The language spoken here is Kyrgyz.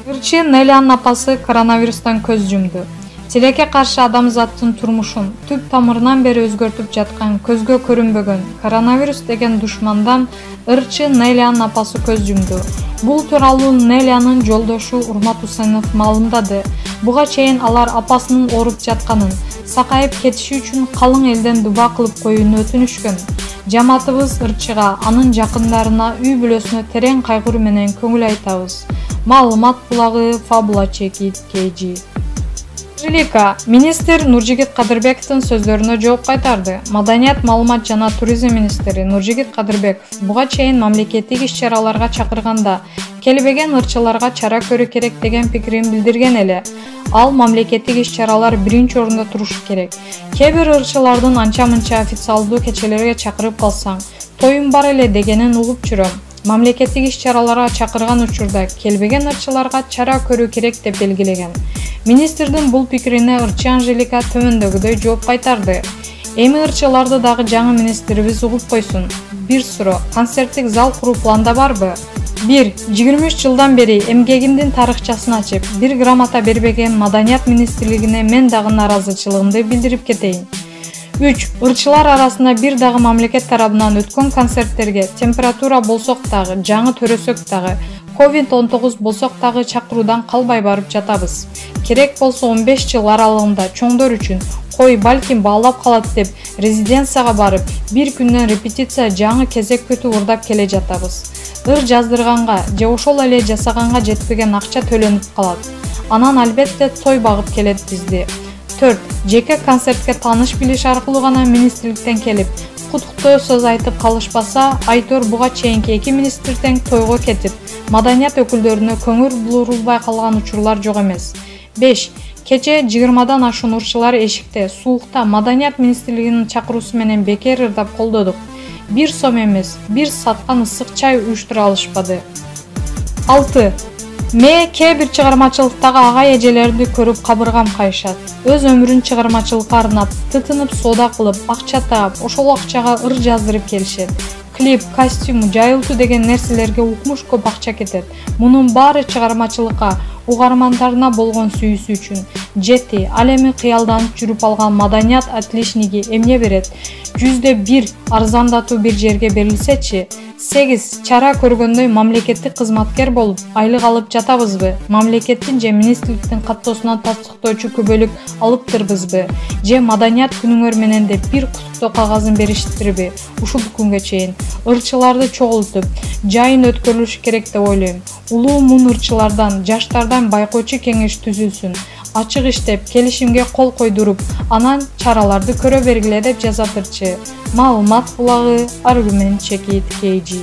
Ырчы Нелянын апасы коронавирустан көз жумду. Тилекке каршы адамзаттын турмушун түп тамырынан бери өзгөртүп жаткан, көзгө көрүнбөгөн коронавирус деген душмандан ырчы Нелянын апасы көз жумду. Бул тууралуу Нелянын жолдошу Урмат Усенов маалымдады. Буга чейин алар апасынын ооруп жатканын, сакайып кетиши үчүн калың элден дуба кылып коюуну өтүнүшкөн. Жамаатыбыз ырчыга, анын жакындарына, үй бүлөсүнө терең кайгыруу менен көңүл айтабыз. Маалымат булагы Фабула Чекит KG. Жилика министр Нуржигит Кадырбековдун сөздөрүнө жооп кайтарды. Маданият, маалымат жана туризм министри Нуржигит Кадырбеков буга чейин мамлекеттик иш-чараларга чакырганда келбеген ырчыларга чара көрүү керек деген пикирин билдирген эле. Ал мамлекеттик иш-чаралар биринчи орунда турушу керек. Кээ бир ырчылардын анча-мынча официалдуу кечелерге чакырып калсаң, тоюм бар эле дегенин угуп жүрөм. Мамлекеттик иш-чараларга чакырган учурда келбеген ырчыларга чара көрүү керек деп белгилеген. Министрдин бул пикирине ырчы Анжелика төмөндөгүдөй жооп кайтарды. Эми ырчыларды дагы жаңы министрибиз угуп койсун. Бир суроо, концерттик зал куруу планда барбы? 1. 23 жылдан бери эмгегимдин тарыхчасын ачып, бир грамота бербеген Маданият министрлигине мен дагы наразычылыгымды билдирип кетейин. 3. Ырчылар арасында бир дагы мамлекет тарабынан өткөн концерттерге температура болсок дагы, жаңы төрөсөк дагы, COVID-19 болсок дагы чакыруудан калбай барып жатабыз. Керек болсо 15 жыл аралыгында чоңдор үчүн кой балким баалап калат деп резиденцияга барып, бир күндөн репетиция жаңы кезек күтүп урдап келе жатабыз. Ыр жаздырганга же ошол эле жасаганга жетпеген акча төлөнүп калат. Анан албетте той багып келет бизди. 4. Жеке концертке тааныш билиш аркылуу гана министрликтен келип, куттуктоо сөз айтып калышпаса, Айтор буга чейинки 2 министр тең тойго кетип, маданият өкүлдөрүнө көңүл бурулбай калган учурлар жок эмес. 5. Кече 20дан ашуун ырчылар эшикте, суукта Маданият министрлигинин чакыруусу менен бекер ырдап колдодук. 1 сом эмес, 1 саткан ысык чай уюштура алышпады. 6. Кээ бир чыгармачылыктагы агай эжелерди көрүп кабыргам кайышат. Өз өмүрүн чыгармачылыкка арнап, тытынып соода кылып, акча таап, ошол акчага ыр жаздырып келишет. Клип, костюм, жайылтуу деген нерселерге укмуш көп акча кетет. Мунун баары чыгармачылыкка, угармандарына болгон сүйүүсү үчүн. Жети, ал эми кыялданып жүрүп алган маданият отличниги эмне берет? 100/1 арзандатуу бир жерге берилсечи, 8 чара көргөндөй мамлекеттик кызматкер болуп, айлык алып жатабызбы? Мамлекеттин же министрликтин каттоосунан тастыктоочу күбөлүк алыптырбызбы? Же маданият күнүңөр менен деп бир куттуктоо кагазын бериштирби? Ушул күнгө чейин ырчыларды чогултуп, жайын өткөрүлүшү керек деп ойлойм. Улуу мун ырчылардан, жаштардан байкоочу кеңеш түзүлсүн. Ачык иштеп, келишимге кол койдуруп, анан чараларды көрө бергиле деп жазат ырчы. Маалымат булагы Аргумент Чекит KG.